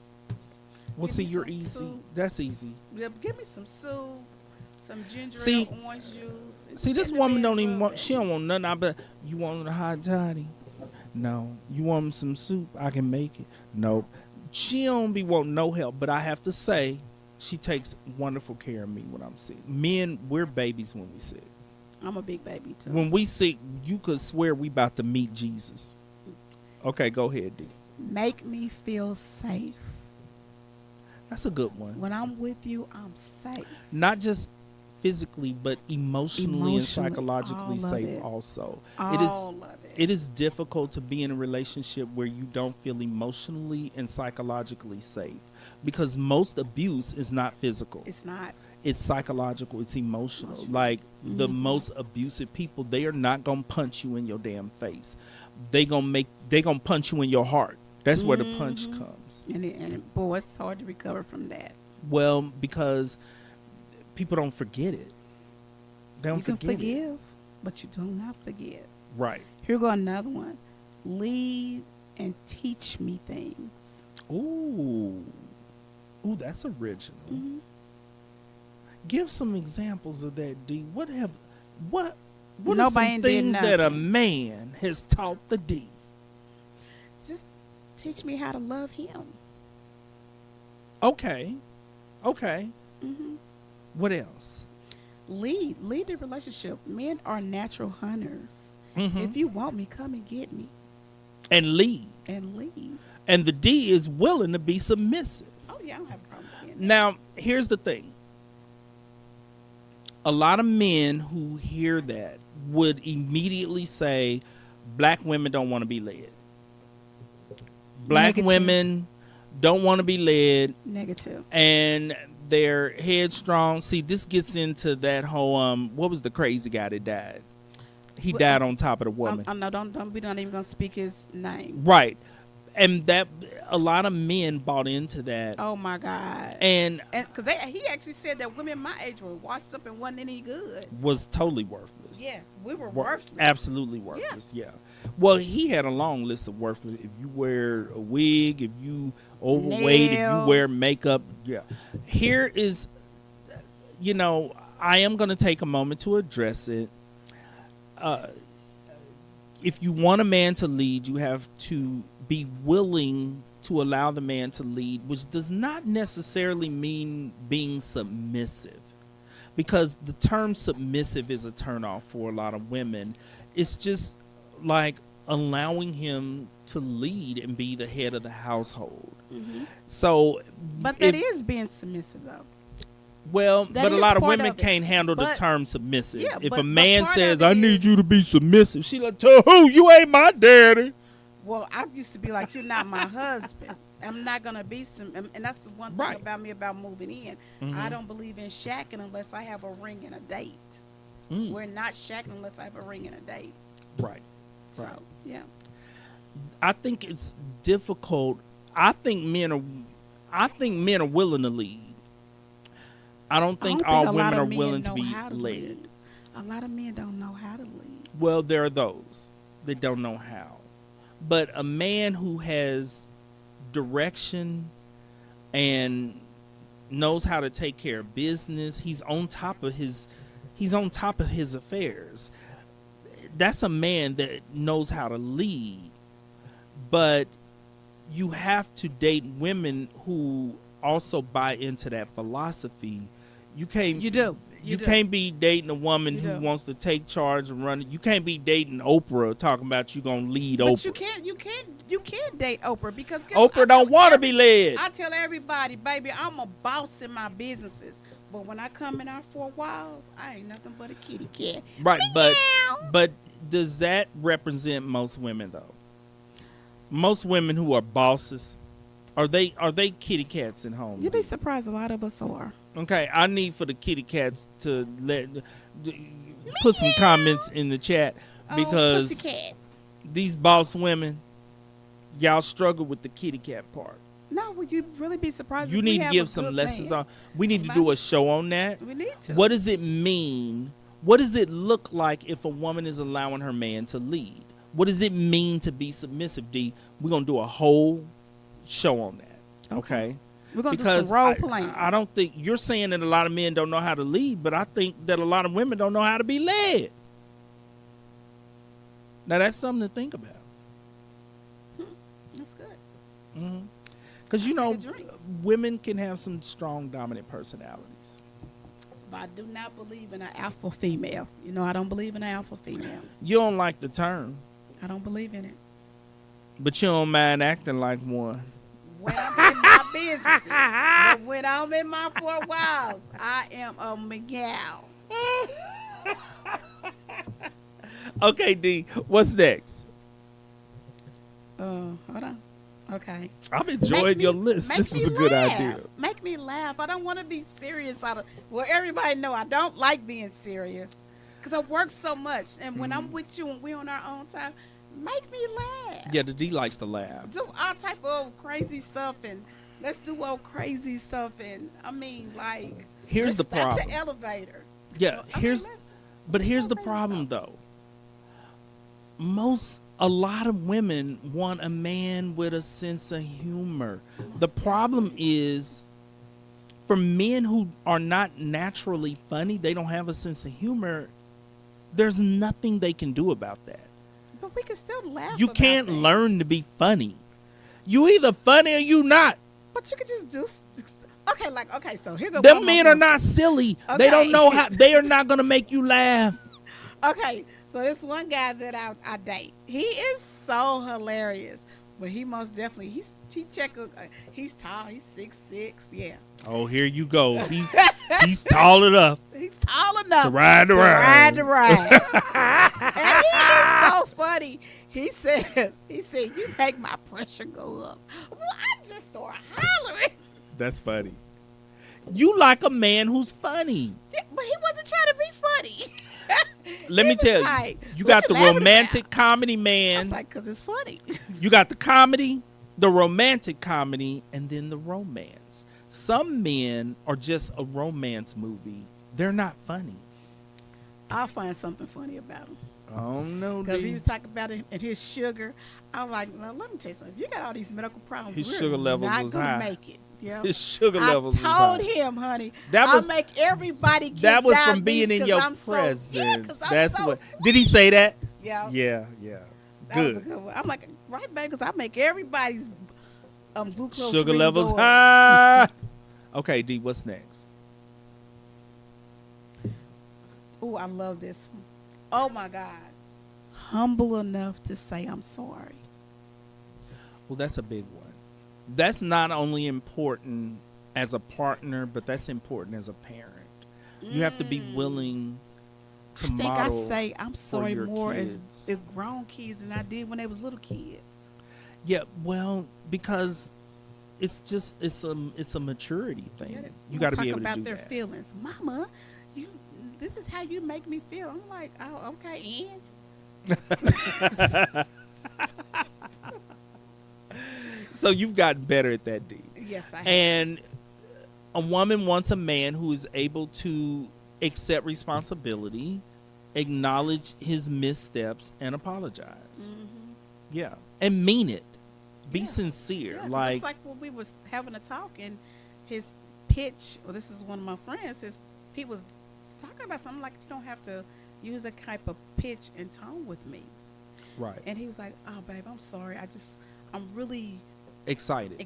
well, Give see, me you're some easy. soup. That's easy. Yeah, give me some soup, some ginger See- ale, orange juice. and See, just this get in the woman bed don't and even rub want. at She me. don't want nothing. I bet you want a hot toddy. No. You want some soup? I can make it. Nope. She don't be wanting no help. But I have to say, she takes wonderful care of me when I'm sick. Men, we're babies when we sick. I'm a big baby too. When we sick, you could swear we about to meet Jesus. Okay, go ahead, D. Make me feel safe. That's a good one. When I'm with you, I'm safe. Not just physically, but emotionally and Emotionally, psychologically all of safe it. also. All It is of it. it is difficult to be in a relationship where you don't feel emotionally and psychologically safe, because most abuse is not physical. It's not. It's psychological, it's emotional. Emotional. Like the most abusive people, they are not gonna punch you in your damn face. They gonna punch you in your heart. That's where the punch comes. And boy, it's hard to recover from that. Well, because people don't forget it. They don't You can forget it. forgive, but you do not forget. Right. Here go another one. Lead and teach me things. Ooh, that's original. Give some examples of that, D. What are Nobody some did things that a nothing. man has taught the D? Just teach me how to love him. Okay. hmm What else? Lead the relationship. Men are natural hunters. Mhm. If you want me, come and get me And lead. and leave. And the D is willing to be submissive. Oh yeah, I don't have a problem with that. Now, here's the thing. A lot of men who hear that would immediately say, black women don't want to be led. Black Negative. women don't want to be led, Negative. and they're headstrong. See, this gets into that whole what was the crazy guy that died? He Well, died on top of the woman. No, don't. We're not even gonna speak his name. Right. And that a lot of men bought into that. Oh my God. And because he actually said that women my age were washed up and wasn't any good. was totally worthless. Yes, we were Wor- worthless. Absolutely worthless. Yeah. Well, he had a long list of worthless. If you wear a wig, if you overweight, if you Nails. wear makeup, yeah. Here is, I am going to take a moment to address it. If you want a man to lead, you have to be willing to allow the man to lead, which does not necessarily mean being submissive, because the term submissive is a turnoff for a lot of women. It's just like allowing him to lead and be the head of the household. So, But that if- is being submissive though. well, That but a is lot of part women of it. can't handle the But- term submissive. Yeah, if but- a but man part says, of it "I need you to is- be submissive," she like, "To who? You ain't my daddy." Well, I used to be like, you're not my husband. I'm not gonna be and that's the one thing Right. about me about moving in. I don't believe in shacking unless I have a ring and a date. Mm. We're not shacking unless I have a ring and a date. Right. So Right. yeah. I think it's difficult. I think men are willing to lead. I don't think I don't all think a lot women are of men willing to know be how to led. lead. A lot of men don't know how to lead. Well, there are those that don't know how. But a man who has direction and knows how to take care of business, he's on top of his affairs. That's a man that knows how to lead. But you have to date women who also buy into that philosophy. You can't You do. You do. can't be dating a woman You who do. wants to take charge and run it. You can't be dating Oprah talking about you gonna lead But Oprah. you can't date Oprah because guess Oprah what? don't want to be led. I tell everybody, baby, I'm a boss in my businesses. But when I come in our four walls, I ain't nothing but a kitty cat. Right, Meow. but does that represent most women though? Most women who are bosses, are they kitty cats at home? You'd be surprised a lot of us are. Okay, I need for the kitty cats to put some comments in the chat because pussycat. these boss women, y'all struggle with the kitty cat part. No, would you really be surprised? You if we need to have give a some good lessons man? on. We need to do a show on that. We need to. What does it mean? What does it look like if a woman is allowing her man to lead? What does it mean to be submissive, D? We're going to do a whole show on that, okay? We're going to do some role playing. I don't think, you're saying that a lot of men don't know how to lead, but I think that a lot of women don't know how to be led. Now, that's something to think about. That's good. Because, you know, take a drink. women can have some strong, dominant personalities. But I do not believe in an alpha female. You know, I don't believe in an alpha female. You don't like the term, I don't believe in it. but you don't mind acting like one. When I'm in my businesses, but when I'm in my 4 walls, I am a Miguel. Okay, D, what's next? Hold on. Okay. I'm enjoying your list. This is a good idea. Make me laugh. I don't want to be serious. Well, everybody know I don't like being serious because I work so much. And when I'm with you and we're on our own time, make me laugh. Yeah, the D likes to laugh. Do all type of crazy stuff and let's do all crazy stuff. And I mean, like, Here's the stop problem. the elevator. Yeah, Here's here's the problem though. A lot of women want a man with a sense of humor. The problem is for men who are not naturally funny, they don't have a sense of humor. There's nothing they can do about that. But we can still laugh. You about can't things. learn to be funny. You either funny or you not. But you could just do. Okay, so here goes. Them men are not silly. They don't know how. They are not going to make you laugh. Okay, so this one guy that I date, he is so hilarious, but he most definitely he's tall, he's 6'6", yeah. Oh, here you go. He's tall enough. He's tall enough to ride the ride. And he is so funny. He said, you make my pressure go up. Well, I just start hollering. That's funny. You like a man who's funny. Yeah, but he wasn't trying to be funny. Let me tell you, you got the romantic comedy man. I was like, because it's funny. You got the comedy, the romantic comedy, and then the romance. Some men are just a romance movie. They're not funny. I'll find something funny about him. Oh, no, because he was talking about it and his sugar. I'm like, well, let me tell you something. If you got all these medical problems, his we're sugar levels not was gonna high. make it. Yeah, His sugar levels was high. I told him, honey, I'll make everybody get that was from diabetes being in your I'm presence. So, yeah, 'cause I'm That's so what. sweet. Did he say that? Yeah. Yeah. That was a good one. I'm like, right, babe, because I make everybody's glucose Sugar reading levels go up. high. Okay, D, what's next? Oh, I love this one. Oh my God. Humble enough to say I'm sorry. Well, that's a big one. That's not only important as a partner, but that's important as a parent. You have to be willing to model. I think I say I'm sorry your more kids. as grown kids than I did when they was little kids. Yeah, well, because it's just it's a maturity thing. You got to be able to do about their that. feelings. Mama, this is how you make me feel. I'm like, oh, okay, and So you've gotten better at that, D. yes, I have. And a woman wants a man who is able to accept responsibility, acknowledge his missteps, and apologize. Yeah, and mean it. Be sincere. Yeah, like it's like when we was having a talk and his pitch. Well, this is one of my friends. He was talking about something like you don't have to use a type of pitch and tone with me. right. And he was like, "Oh, babe, I'm sorry. I'm really Excited.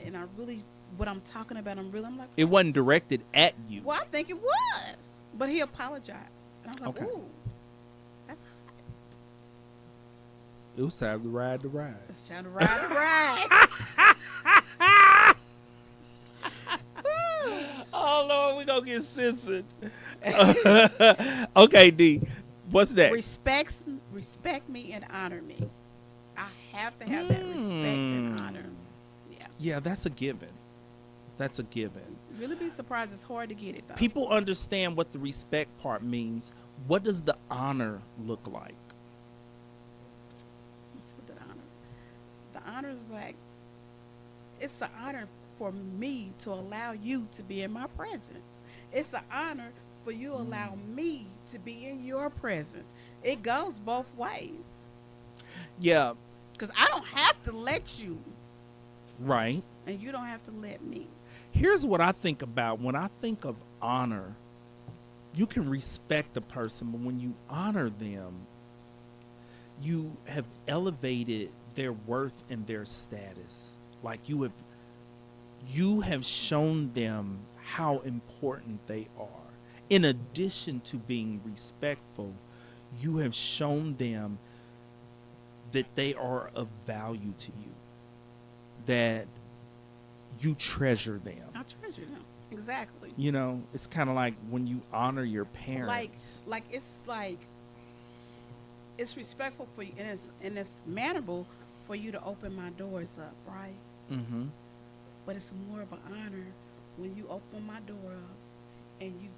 and I really what I'm talking about. I'm like, It wasn't directed at you. Well, I think it was, but he apologized, and I was like, Okay. ooh, that's hot. It was time to ride the ride. It's trying to ride the ride. Oh Lord, we gonna get censored. Okay, D. What's next? Respect me and honor me. I have to have that respect and honor. Yeah. Yeah, that's a given. That's a given. really be surprised. It's hard to get it though. People understand what the respect part means. What does the honor look like? Let's put the honor. The honor is like, it's an honor for me to allow you to be in my presence. It's an honor for you to allow me to be in your presence. It goes both ways. Yeah, Because I don't have to let you, right. and you don't have to let me. Here's what I think about when I think of honor. You can respect a person, but when you honor them, you have elevated their worth and their status. Like you have shown them how important they are. In addition to being respectful, you have shown them that they are of value to you, that you treasure them. I treasure them. Exactly. You know, it's kind of like when you honor your parents. Like it's respectful for you, and it's mannerable for you to open my doors up, right? Mm-hmm. But it's more of an honor when you open my door up and you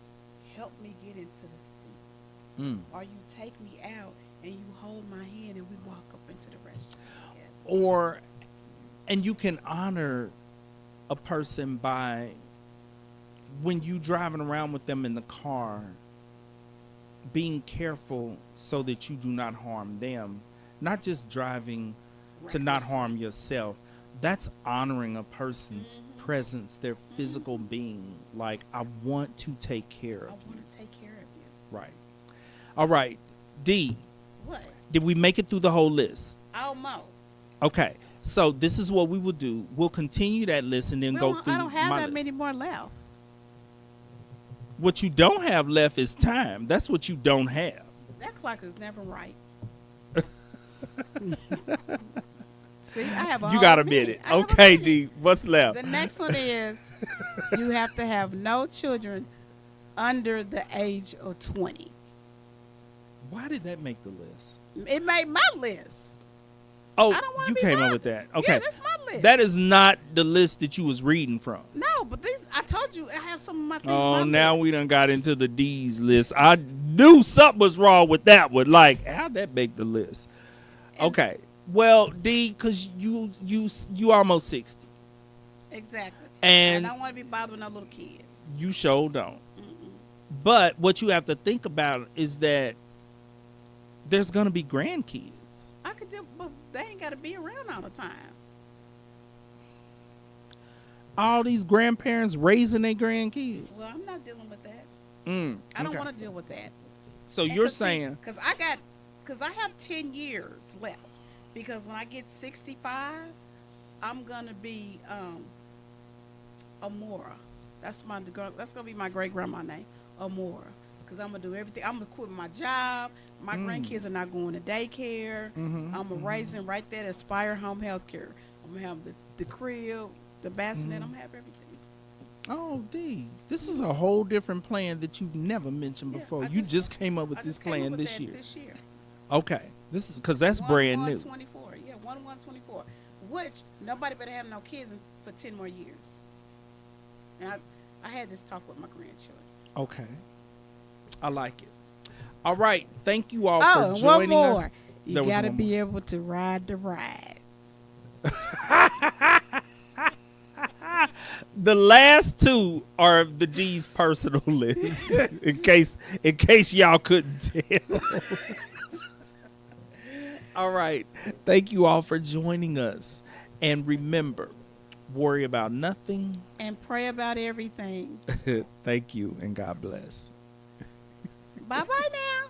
help me get into the seat, or you take me out and you hold my hand and we walk up into the restaurant together. And you can honor a person by, when you driving around with them in the car, being careful so that you do not harm them, not just driving to not harm yourself. That's honoring a person's presence, their physical being. Like, I want to take care of you. I want to take care of you. Right. All right. D, What? did we make it through the whole list? Almost. Okay. So this is what we will do. We'll continue that list and then go through I don't have my that list. many more left. What you don't have left is time. That's what you don't have. That clock is never right. See, I have a You whole got a minute. minute. I have a Okay, minute. D. What's left? The next one is you have to have no children under the age of 20. Why did that make the list? It made my list. Oh, I don't wanna you be came up bothered. with that. Yeah, Okay. that's my list. That is not the list that you was reading from. No, but these, I told you, I have some of my things. Oh, my now list. we done got into the D's list. I knew something was wrong with that one. Like, how'd that make the list? And- Okay. Well, D, because you almost 60. Exactly. And I don't want to be bothering no little kids. you sure don't. But what you have to think about is that there's going to be grandkids. I could do, but they ain't got to be around all the time. All these grandparents raising their grandkids. Well, I'm not dealing with that. I don't okay. want to deal with that. So you're saying, because I have 10 years left. Because when I get 65, I'm gonna be Amora. That's gonna be my great grandma name, Amora. Because I'm gonna do everything. I'm gonna quit my job. My grandkids are not going to daycare. I'm gonna raise them right there at Aspire Home Healthcare. I'm gonna have the crib, the bassinet. I'm gonna have everything. oh, D, this is a whole different plan that you've never mentioned Yeah, before. I you just- just came up with I this just came plan up with this that year. This year. Okay, this is because that's brand new. 1/1/24. Yeah, 1/1/24. Which nobody better have no kids for 10 more years. And I had this talk with my grandchildren. Okay, I like it. All right, thank you all Oh, for one joining more. us. You There was got to one be able to ride the ride. The last two are the D's personal list. in case y'all couldn't tell. All right. Thank you all for joining us. And remember, worry about nothing. And pray about everything. Thank you and God bless. Bye-bye now.